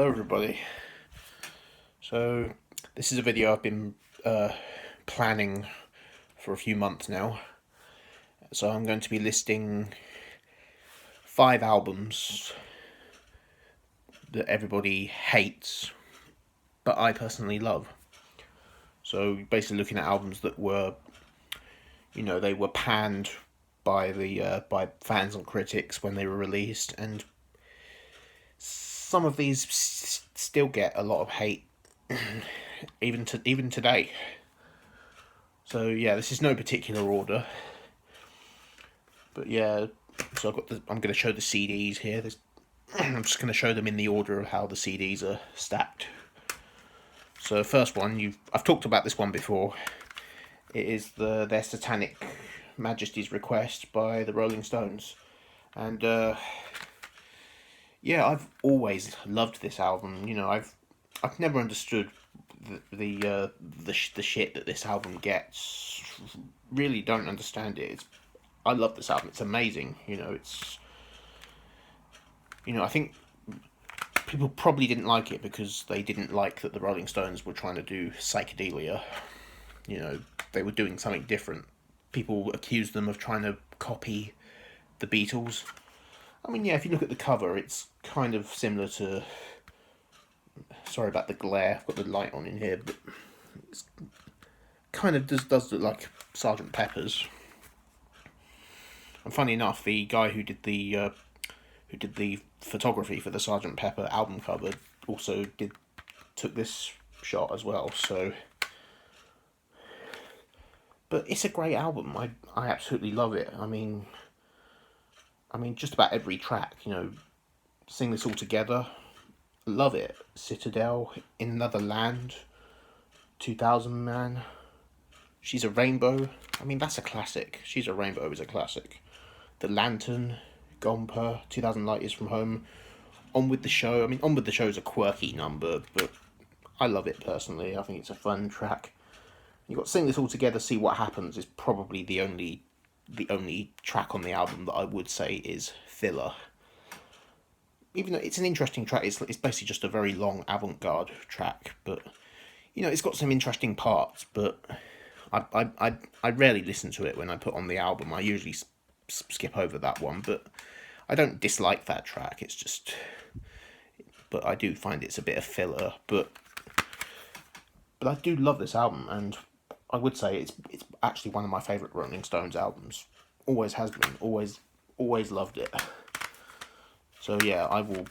Hello everybody. So this is a video I've been planning for a few months now. So I'm going to be listing 5 albums that everybody hates, but I personally love. So basically looking at albums that were, they were panned by the by fans and critics when they were released, and some of these still get a lot of hate even today. So yeah, this is no particular order, but yeah. So I'm going to show the CDs here. I'm just going to show them in the order of how the CDs are stacked. So first one, I've talked about this one before. It is their Satanic Majesty's Request by the Rolling Stones, and yeah, I've always loved this album. I've never understood the shit that this album gets. Really don't understand it. I love this album. It's amazing. I think people probably didn't like it because they didn't like that the Rolling Stones were trying to do psychedelia. They were doing something different. People accused them of trying to copy the Beatles. I mean, yeah, if you look at the cover, it's kind of similar to... Sorry about the glare, I've got the light on in here, but it's kind of does look like Sgt. Pepper's. And funny enough, the guy who did the photography for the Sgt. Pepper album cover also took this shot as well. So, but it's a great album. I absolutely love it. I mean, just about every track. Sing This All Together. Love it. Citadel, In Another Land, 2000 Man, She's a Rainbow. I mean, that's a classic. She's a Rainbow is a classic. The Lantern, Gomper, 2000 Light Years from Home, On With The Show. I mean, On With The Show is a quirky number, but I love it personally. I think it's a fun track. You've got Sing This All Together, See What Happens is probably the only track on the album that I would say is filler. Even though it's an interesting track, it's basically just a very long avant-garde track, but it's got some interesting parts. But I rarely listen to it when I put on the album. I usually skip over that one, but I don't dislike that track. It's just, but I do find it's a bit of filler. But I do love this album, and I would say it's actually one of my favourite Rolling Stones albums. Always has been. Always loved it. So yeah, I will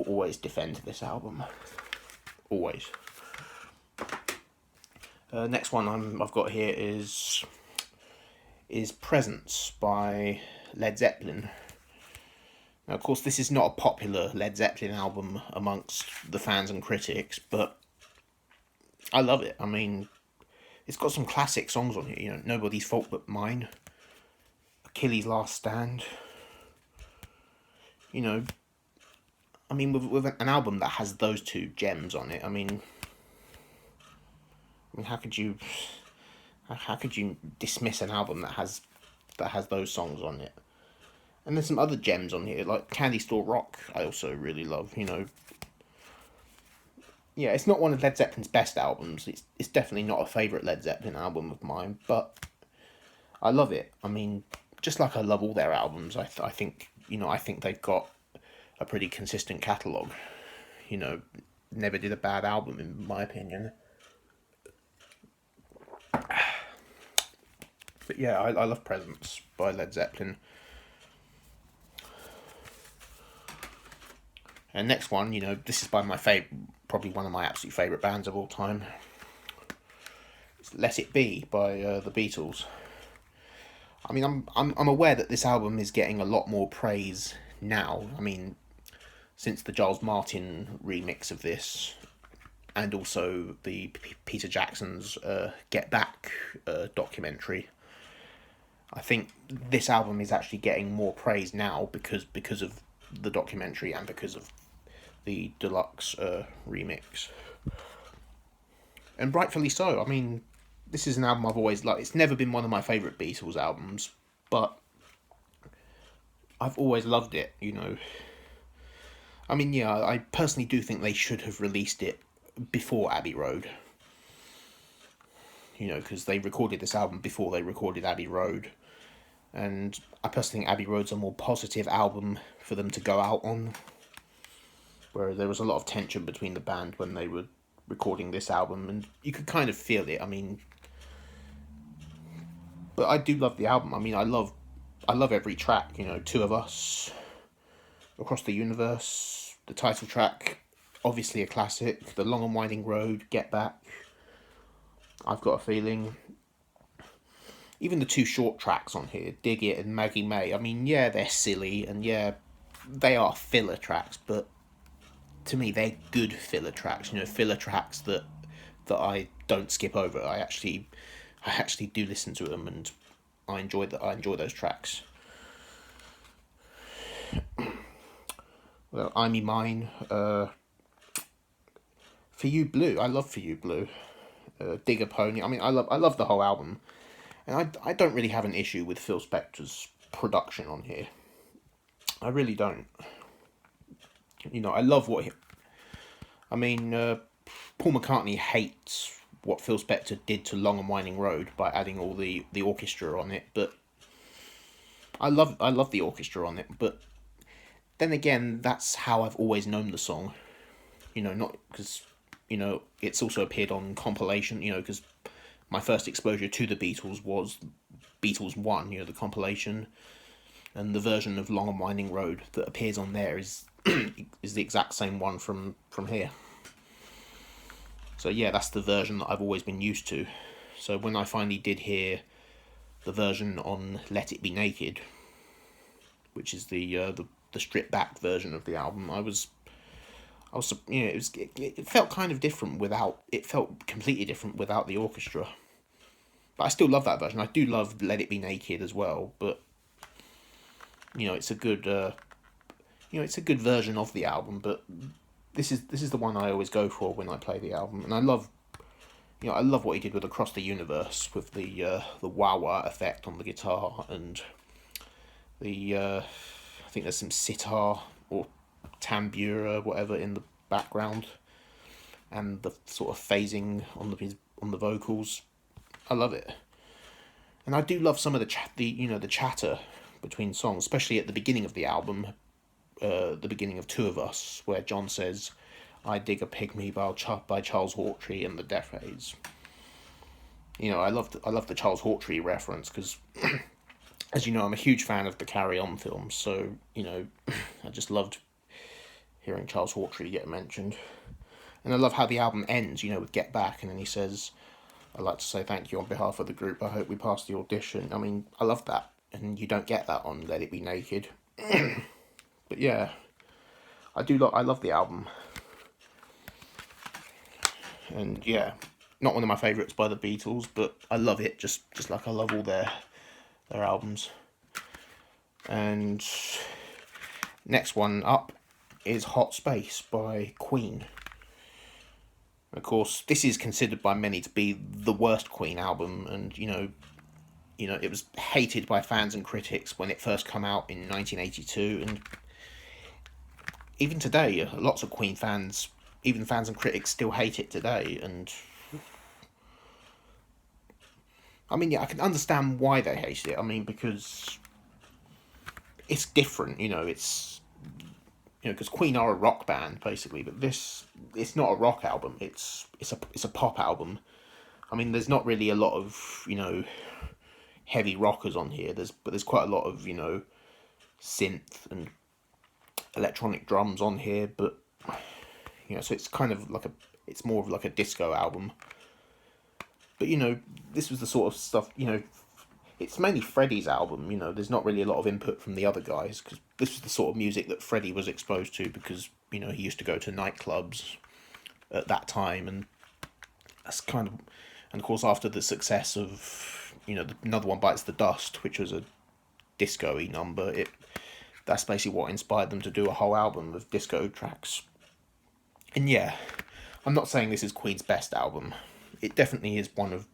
always defend this album. Always. Next one I've got here is Presence by Led Zeppelin. Now, of course, this is not a popular Led Zeppelin album amongst the fans and critics, but I love it. I mean, it's got some classic songs on here. Nobody's Fault But Mine, Achilles' Last Stand. I mean, with an album that has those two gems on it, I mean, how could you dismiss an album that has those songs on it? And there's some other gems on here, like Candy Store Rock. I also really love. Yeah, it's not one of Led Zeppelin's best albums. It's definitely not a favourite Led Zeppelin album of mine, but I love it. I mean, just like I love all their albums, I think they've got a pretty consistent catalogue. Never did a bad album in my opinion. But yeah, I love Presence by Led Zeppelin. And next one, this is by probably one of my absolute favourite bands of all time. It's Let It Be by the Beatles. I mean, I'm aware that this album is getting a lot more praise now. I mean, since the Giles Martin remix of this, and also the Peter Jackson's Get Back documentary, I think this album is actually getting more praise now because of the documentary and because of the deluxe remix. And rightfully so. I mean, this is an album I've always liked. It's never been one of my favourite Beatles albums, but I've always loved it. I mean, yeah, I personally do think they should have released it before Abbey Road. You know, because they recorded this album before they recorded Abbey Road. And I personally think Abbey Road's a more positive album for them to go out on. Where there was a lot of tension between the band when they were recording this album, and you could kind of feel it. I mean, but I do love the album. I mean, I love every track. You know, Two of Us, Across the Universe, the title track, obviously a classic. The Long and Winding Road, Get Back, I've Got a Feeling. Even the two short tracks on here, Dig It and Maggie May. I mean, yeah, they're silly, and yeah, they are filler tracks, but to me, they're good filler tracks. You know, filler tracks that I don't skip over. I actually do listen to them, and I enjoy those tracks. Well, I'm Mine, For You Blue. I love For You Blue. Digger Pony. I mean, I love the whole album, and I don't really have an issue with Phil Spector's production on here. I really don't. You know, I love what he. I mean, Paul McCartney hates what Phil Spector did to Long and Winding Road by adding all the orchestra on it, but I love the orchestra on it. But then again, that's how I've always known the song. You know, not because, you know, it's also appeared on compilation. You know, because my first exposure to the Beatles was Beatles 1, you know, the compilation, and the version of Long and Winding Road that appears on there is is the exact same one from here. So yeah, that's the version that I've always been used to. So when I finally did hear the version on Let It Be Naked, which is the stripped back version of the album, I was you know, it felt kind of different without, it felt completely different without the orchestra. But I still love that version. I do love Let It Be Naked as well, but you know, it's a good it's a good version of the album, but this is the one I always go for when I play the album. And I love what he did with Across the Universe, with the wah wah effect on the guitar, and the I think there's some sitar or tambura, whatever, in the background, and the sort of phasing on the vocals. I love it, and I do love some of the chatter between songs, especially at the beginning of the album, the beginning of Two of Us, where John says, "I dig a pygmy" by Charles Hawtrey and the Death Heads. You know, I love the Charles Hawtrey reference because, as you know, I'm a huge fan of the Carry On films, so you know, I just loved hearing Charles Hawtrey get mentioned. And I love how the album ends, you know, with Get Back, and then he says, "I'd like to say thank you on behalf of the group. I hope we pass the audition." I mean, I love that, and you don't get that on Let It Be Naked. But yeah, I love the album. And yeah, not one of my favourites by the Beatles, but I love it just like I love all their albums. And next one up is Hot Space by Queen. Of course, this is considered by many to be the worst Queen album, and you know, it was hated by fans and critics when it first came out in 1982, and even today, lots of Queen fans, even fans and critics, still hate it today. And I mean, yeah, I can understand why they hate it. I mean, because it's different, it's, because Queen are a rock band basically, but it's not a rock album. It's a pop album. I mean, there's not really a lot of heavy rockers on here. There's quite a lot of synth and electronic drums on here, but so it's kind of like it's more of like a disco album. But this was the sort of stuff, it's mainly Freddie's album. There's not really a lot of input from the other guys, because this was the sort of music that Freddie was exposed to, because he used to go to nightclubs at that time, and that's kind of, and of course after the success of Another One Bites the Dust, which was a disco-y number, that's basically what inspired them to do a whole album of disco tracks. And yeah, I'm not saying this is Queen's best album. It definitely is one of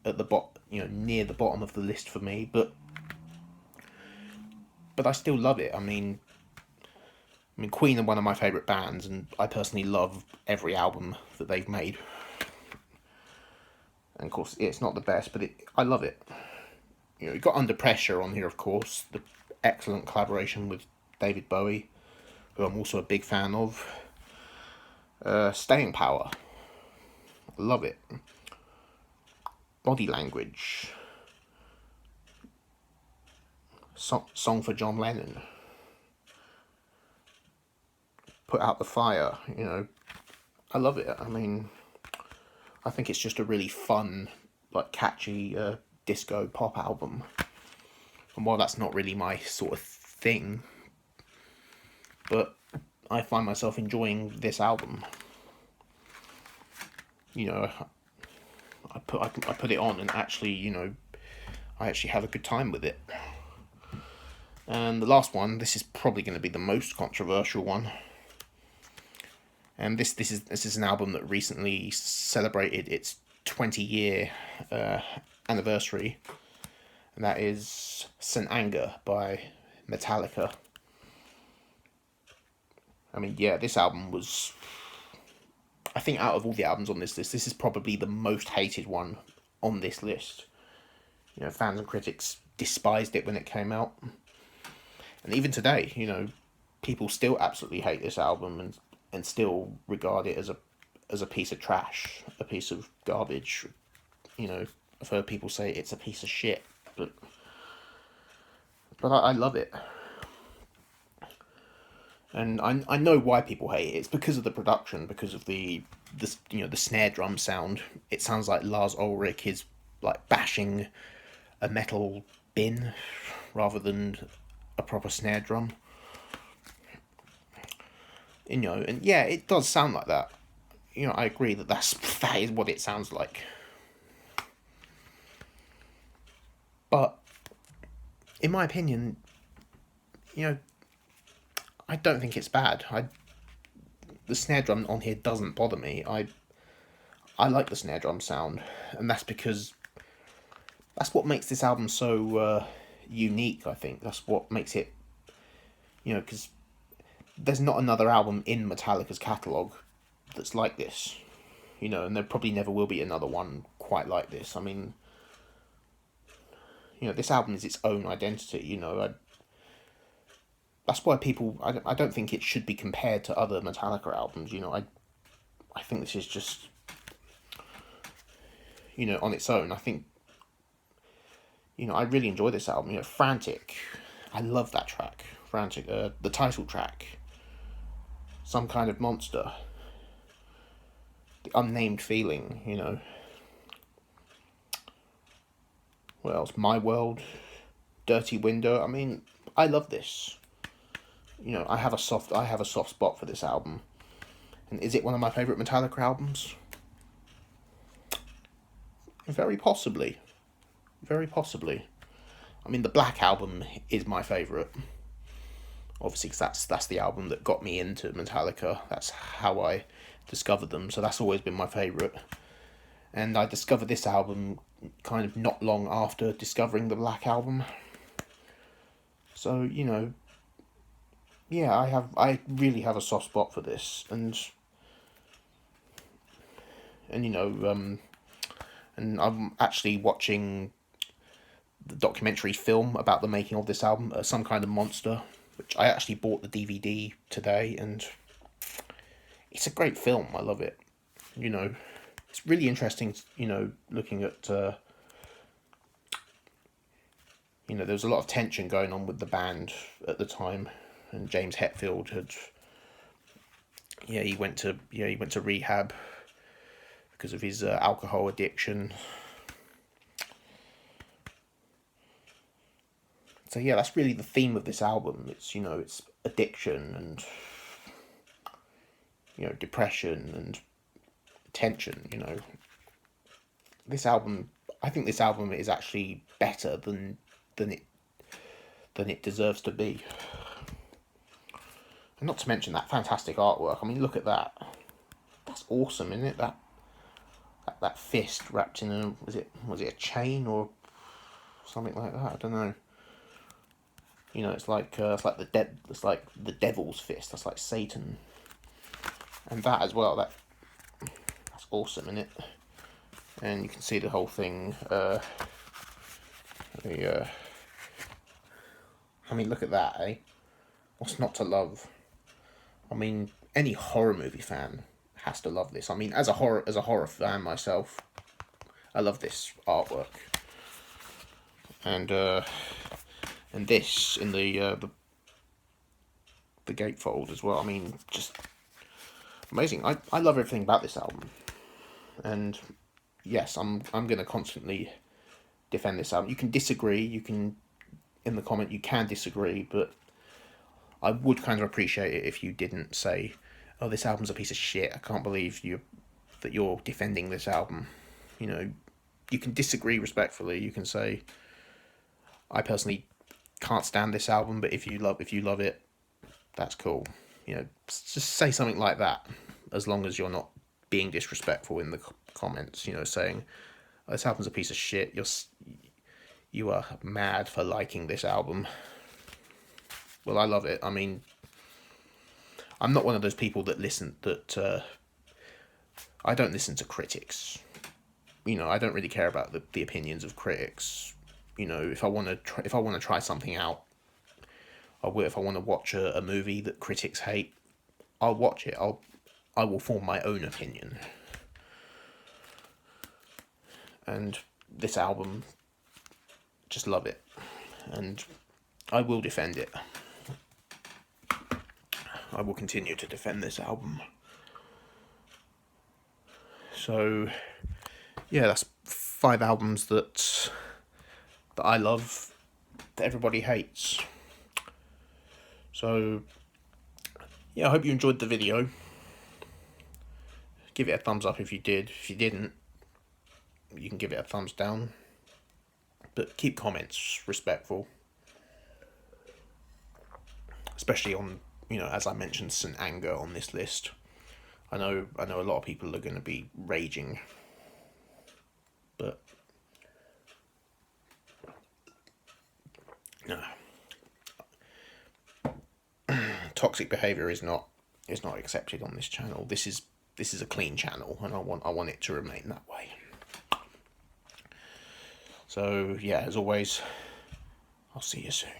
at the near the bottom of the list for me, but I still love it. I mean, I mean, Queen are one of my favourite bands, and I personally love every album that they've made. And of course, it's not the best, but I love it. You know, you've got Under Pressure on here, of course, the excellent collaboration with David Bowie, who I'm also a big fan of. Staying Power, I love it. Body Language, Song for John Lennon, Put Out the Fire, you know, I love it. I mean, I think it's just a really fun, like, catchy disco pop album. And while that's not really my sort of thing, but I find myself enjoying this album. You know, I put it on and actually, you know, I actually have a good time with it. And the last one, this is probably going to be the most controversial one. And this is an album that recently celebrated its 20-year anniversary, and that is St. Anger by Metallica. I mean, yeah, this album was, I think out of all the albums on this list, this is probably the most hated one on this list. You know, fans and critics despised it when it came out. And even today, you know, people still absolutely hate this album and still regard it as a piece of trash, a piece of garbage. You know, I've heard people say it's a piece of shit, but I love it. And I know why people hate it. It's because of the production, because of the you know, the snare drum sound. It sounds like Lars Ulrich is like bashing a metal bin rather than a proper snare drum. You know, and yeah, it does sound like that. You know, I agree that that is what it sounds like. But in my opinion, you know, I don't think it's bad. The snare drum on here doesn't bother me. I like the snare drum sound, and that's because that's what makes this album so unique. I think that's what makes it, you know, because there's not another album in Metallica's catalogue that's like this, you know, and there probably never will be another one quite like this. I mean, you know, this album is its own identity, you know. That's why people, I don't think it should be compared to other Metallica albums, you know. I think this is just, you know, on its own. I think, you know, I really enjoy this album. You know, Frantic, I love that track. Frantic, the title track, Some Kind of Monster, The Unnamed Feeling, you know. What else? My World, Dirty Window. I mean, I love this. You know, I have a soft spot for this album. And is it one of my favourite Metallica albums? Very possibly. Very possibly. I mean, the Black Album is my favourite. Obviously, because that's the album that got me into Metallica. That's how I discovered them. So that's always been my favourite. And I discovered this album kind of not long after discovering the Black Album. So, you know, yeah, I really have a soft spot for this, and you know, and I'm actually watching the documentary film about the making of this album, Some Kind of Monster, which I actually bought the DVD today, and it's a great film. I love it. You know, it's really interesting, you know, looking at, you know, there was a lot of tension going on with the band at the time, and James Hetfield had, he went to rehab because of his alcohol addiction. So yeah, that's really the theme of this album. It's, you know, it's addiction and, you know, depression and tension, you know. I think this album is actually better than it deserves to be. And not to mention that fantastic artwork. I mean, look at that. That's awesome, isn't it? That fist wrapped in was it a chain or something like that? I don't know. You know, it's like it's like the devil's fist. That's like Satan, and that as well. That's awesome, isn't it? And you can see the whole thing. I mean, look at that, eh? What's not to love? I mean, any horror movie fan has to love this. I mean, as a horror fan myself, I love this artwork. And this in the gatefold as well. I mean, just amazing. I love everything about this album. And yes, I'm gonna constantly defend this album. You can disagree. You can in the comment you can disagree, but I would kind of appreciate it if you didn't say, "Oh, this album's a piece of shit. I can't believe that you're defending this album." You know, you can disagree respectfully. You can say, "I personally can't stand this album, but if you love it, that's cool." You know, just say something like that, as long as you're not being disrespectful in the comments. You know, saying, "Oh, this album's a piece of shit. You are mad for liking this album." Well, I love it. I mean, I'm not one of those people that I don't listen to critics. You know, I don't really care about the opinions of critics. You know, if I want to try something out, I will. If I want to watch a movie that critics hate, I'll watch it. I will form my own opinion. And this album, just love it, and I will defend it. I will continue to defend this album. So, yeah, that's 5 albums that I love, that everybody hates. So, yeah, I hope you enjoyed the video. Give it a thumbs up if you did. If you didn't, you can give it a thumbs down. But keep comments respectful. Especially on, you know, as I mentioned, St. Anger on this list. I know a lot of people are going to be raging. But no. Toxic behaviour is not accepted on this channel. This is a clean channel, and I want it to remain that way. So yeah, as always, I'll see you soon.